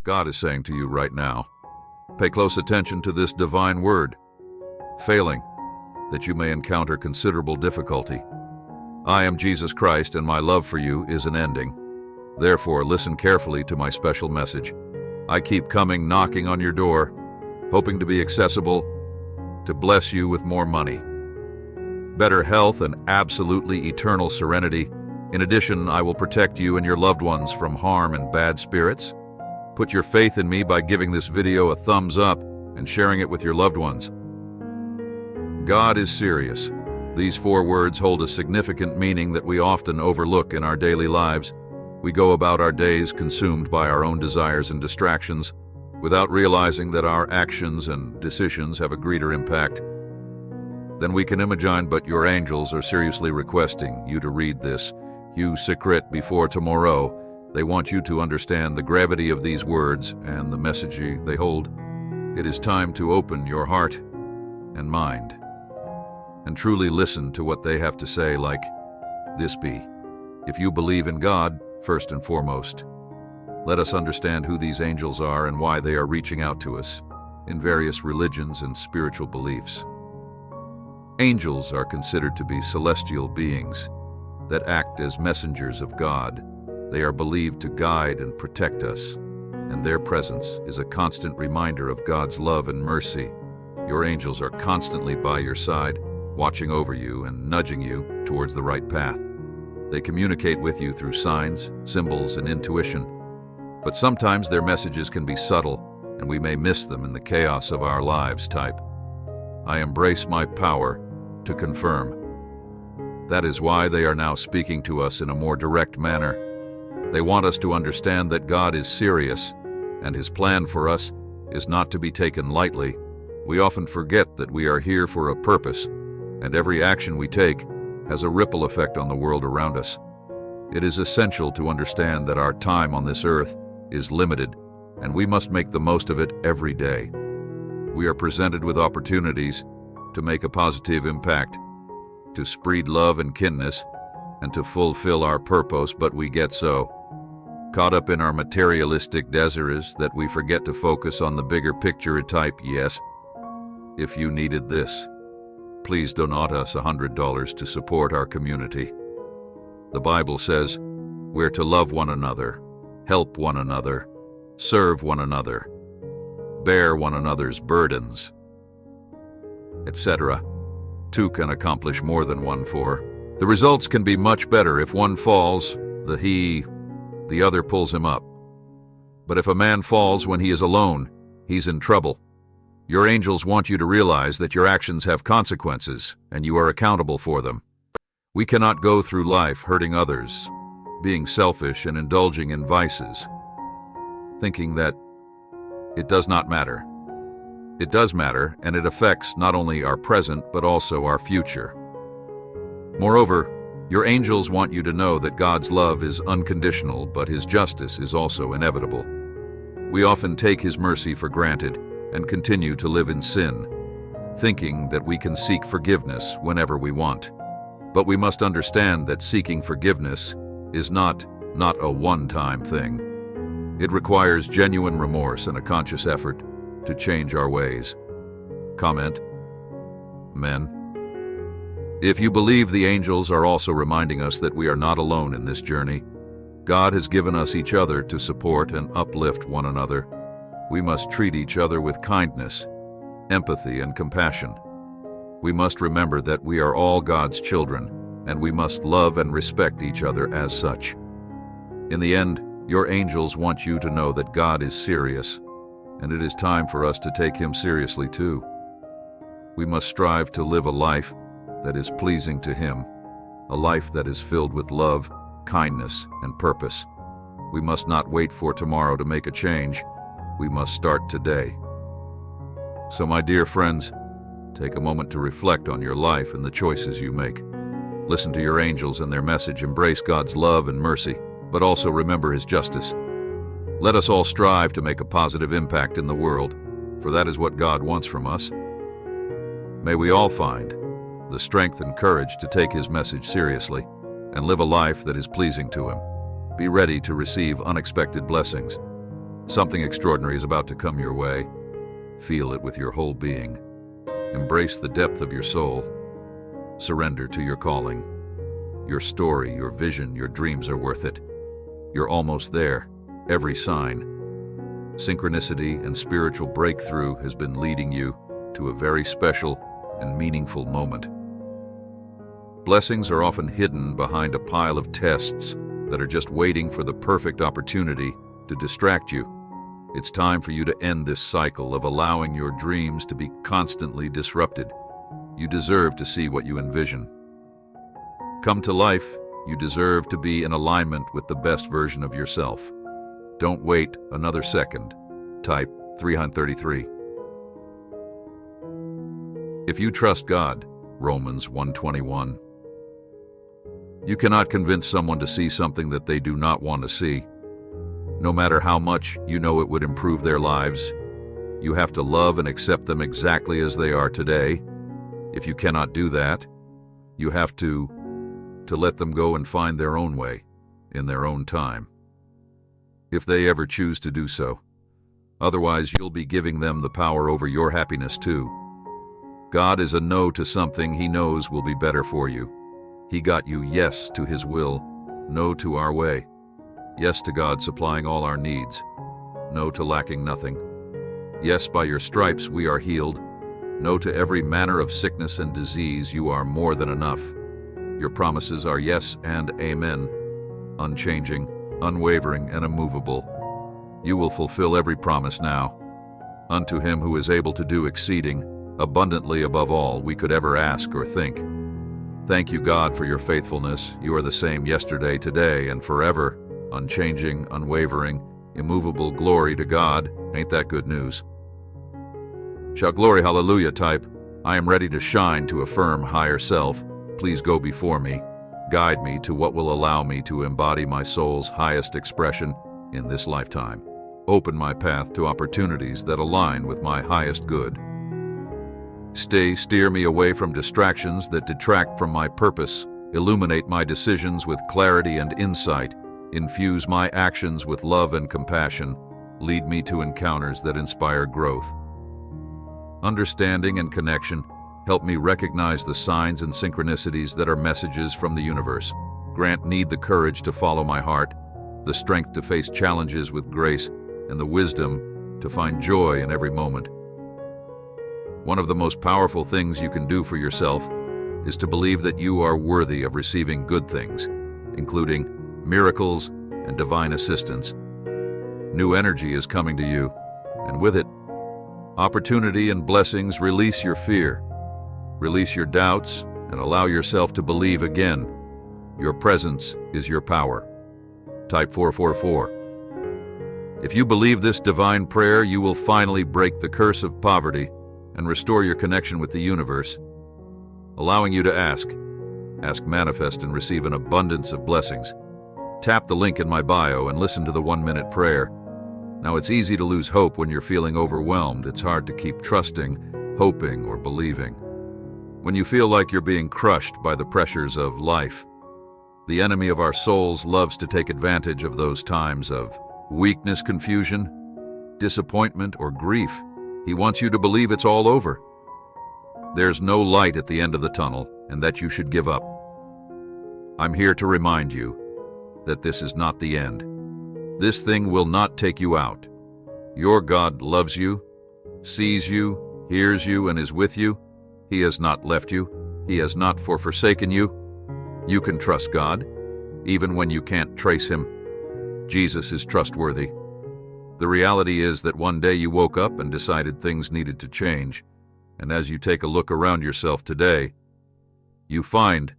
God is saying to you right now. Pay close attention to this divine word. Failing, that you may encounter considerable difficulty. I am Jesus Christ, and my love for you is unending. Therefore, listen carefully to my special message. I keep coming, knocking on your door, hoping to be accessible, to bless you with more money, better health, and absolutely eternal serenity. In addition, I will protect you and your loved ones from harm and bad spirits. Put your faith in me by giving this video a thumbs up and sharing it with your loved ones. God is serious. These 4 words hold a significant meaning that we often overlook in our daily lives. We go about our days consumed by our own desires and distractions, without realizing that our actions and decisions have a greater impact than we can imagine. But your angels are seriously requesting you to read this, you secret, before tomorrow. They want you to understand the gravity of these words and the message they hold. It is time to open your heart and mind and truly listen to what they have to say, like this be. If you believe in God, first and foremost, let us understand who these angels are and why they are reaching out to us in various religions and spiritual beliefs. Angels are considered to be celestial beings that act as messengers of God. They are believed to guide and protect us, and their presence is a constant reminder of God's love and mercy. Your angels are constantly by your side, watching over you and nudging you towards the right path. They communicate with you through signs, symbols, and intuition. But sometimes their messages can be subtle, and we may miss them in the chaos of our lives. Type, I embrace my power to confirm. That is why they are now speaking to us in a more direct manner. They want us to understand that God is serious, and His plan for us is not to be taken lightly. We often forget that we are here for a purpose, and every action we take has a ripple effect on the world around us. It is essential to understand that our time on this earth is limited, and we must make the most of it every day. We are presented with opportunities to make a positive impact, to spread love and kindness, and to fulfill our purpose, but we get so caught up in our materialistic desires that we forget to focus on the bigger picture. Type yes. If you needed this, please donate us $100 to support our community. The Bible says we're to love one another, help one another, serve one another, bear one another's burdens, etc. Two can accomplish more than one for. The results can be much better if one falls, the other pulls him up. But if a man falls when he is alone, he's in trouble. Your angels want you to realize that your actions have consequences, and you are accountable for them. We cannot go through life hurting others, being selfish and indulging in vices, thinking that it does not matter. It does matter, and it affects not only our present but also our future. Moreover, your angels want you to know that God's love is unconditional, but His justice is also inevitable. We often take His mercy for granted and continue to live in sin, thinking that we can seek forgiveness whenever we want. But we must understand that seeking forgiveness is not a one-time thing. It requires genuine remorse and a conscious effort to change our ways. Comment. Men. If you believe, the angels are also reminding us that we are not alone in this journey. God has given us each other to support and uplift one another. We must treat each other with kindness, empathy, and compassion. We must remember that we are all God's children, and we must love and respect each other as such. In the end, your angels want you to know that God is serious, and it is time for us to take Him seriously too. We must strive to live a life that is pleasing to Him, a life that is filled with love, kindness, and purpose. We must not wait for tomorrow to make a change. We must start today. So, my dear friends, take a moment to reflect on your life and the choices you make. Listen to your angels and their message. Embrace God's love and mercy, but also remember His justice. Let us all strive to make a positive impact in the world, for that is what God wants from us. May we all find the strength and courage to take His message seriously and live a life that is pleasing to Him. Be ready to receive unexpected blessings. Something extraordinary is about to come your way. Feel it with your whole being. Embrace the depth of your soul. Surrender to your calling. Your story, your vision, your dreams are worth it. You're almost there. Every sign. Synchronicity and spiritual breakthrough has been leading you to a very special and meaningful moment. Blessings are often hidden behind a pile of tests that are just waiting for the perfect opportunity to distract you. It's time for you to end this cycle of allowing your dreams to be constantly disrupted. You deserve to see what you envision. Come to life, you deserve to be in alignment with the best version of yourself. Don't wait another second. Type 333. If you trust God, Romans 1:21. You cannot convince someone to see something that they do not want to see. No matter how much you know it would improve their lives, you have to love and accept them exactly as they are today. If you cannot do that, you have to let them go and find their own way, in their own time. If they ever choose to do so. Otherwise, you'll be giving them the power over your happiness too. God is a no to something He knows will be better for you. He got you yes to His will, no to our way. Yes to God supplying all our needs, no to lacking nothing. Yes, by your stripes we are healed. No to every manner of sickness and disease, you are more than enough. Your promises are yes and amen, unchanging, unwavering, and immovable. You will fulfill every promise now. Unto Him who is able to do exceeding, abundantly above all we could ever ask or think. Thank you, God, for your faithfulness. You are the same yesterday, today, and forever. Unchanging, unwavering, immovable. Glory to God. Ain't that good news? Shout glory, hallelujah. Type, I am ready to shine to affirm higher self. Please go before me. Guide me to what will allow me to embody my soul's highest expression in this lifetime. Open my path to opportunities that align with my highest good. Steer me away from distractions that detract from my purpose. Illuminate my decisions with clarity and insight. Infuse my actions with love and compassion. Lead me to encounters that inspire growth. Understanding and connection. Help me recognize the signs and synchronicities that are messages from the universe. Grant me the courage to follow my heart, the strength to face challenges with grace, and the wisdom to find joy in every moment. One of the most powerful things you can do for yourself is to believe that you are worthy of receiving good things, including miracles and divine assistance. New energy is coming to you, and with it, opportunity and blessings. Release your fear. Release your doubts and allow yourself to believe again. Your presence is your power. Type 444. If you believe this divine prayer, you will finally break the curse of poverty and restore your connection with the universe, allowing you to ask, manifest, and receive an abundance of blessings. Tap the link in my bio and listen to the 1-minute prayer. Now, it's easy to lose hope when you're feeling overwhelmed. It's hard to keep trusting, hoping, or believing. When you feel like you're being crushed by the pressures of life, the enemy of our souls loves to take advantage of those times of weakness, confusion, disappointment, or grief. He wants you to believe it's all over. There's no light at the end of the tunnel, and that you should give up. I'm here to remind you that this is not the end. This thing will not take you out. Your God loves you, sees you, hears you, and is with you. He has not left you. He has not forsaken you. You can trust God, even when you can't trace Him. Jesus is trustworthy. The reality is that one day you woke up and decided things needed to change, and as you take a look around yourself today, you find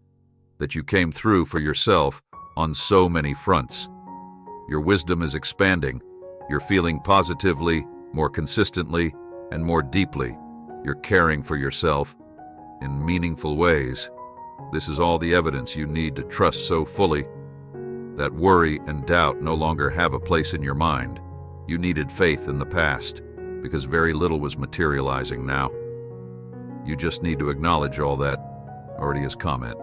that you came through for yourself on so many fronts. Your wisdom is expanding. You're feeling positively, more consistently, and more deeply. You're caring for yourself in meaningful ways. This is all the evidence you need to trust so fully that worry and doubt no longer have a place in your mind. You needed faith in the past because very little was materializing now. You just need to acknowledge all that already is comment.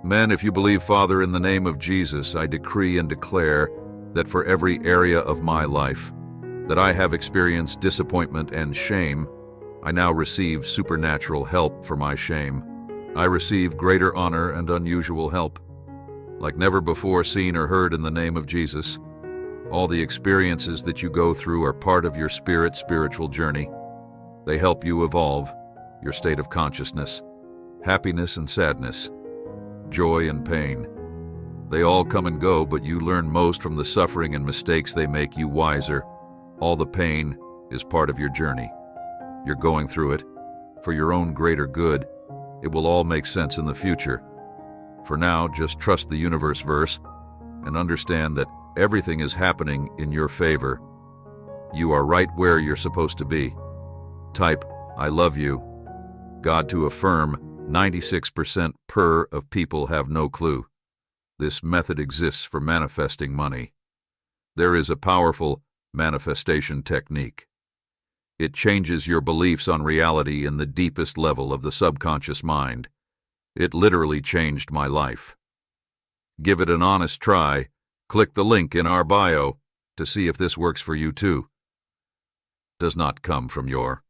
Men, if you believe, Father, in the name of Jesus, I decree and declare that for every area of my life that I have experienced disappointment and shame, I now receive supernatural help for my shame. I receive greater honor and unusual help, like never before seen or heard in the name of Jesus. All the experiences that you go through are part of your spiritual journey. They help you evolve your state of consciousness, happiness and sadness, joy and pain. They all come and go, but you learn most from the suffering and mistakes. They make you wiser. All the pain is part of your journey. You're going through it for your own greater good. It will all make sense in the future. For now, just trust the universe verse and understand that everything is happening in your favor. You are right where you're supposed to be. Type, I love you. God to affirm. 96% of people have no clue. This method exists for manifesting money. There is a powerful manifestation technique. It changes your beliefs on reality in the deepest level of the subconscious mind. It literally changed my life. Give it an honest try. Click the link in our bio to see if this works for you too. Does not come from your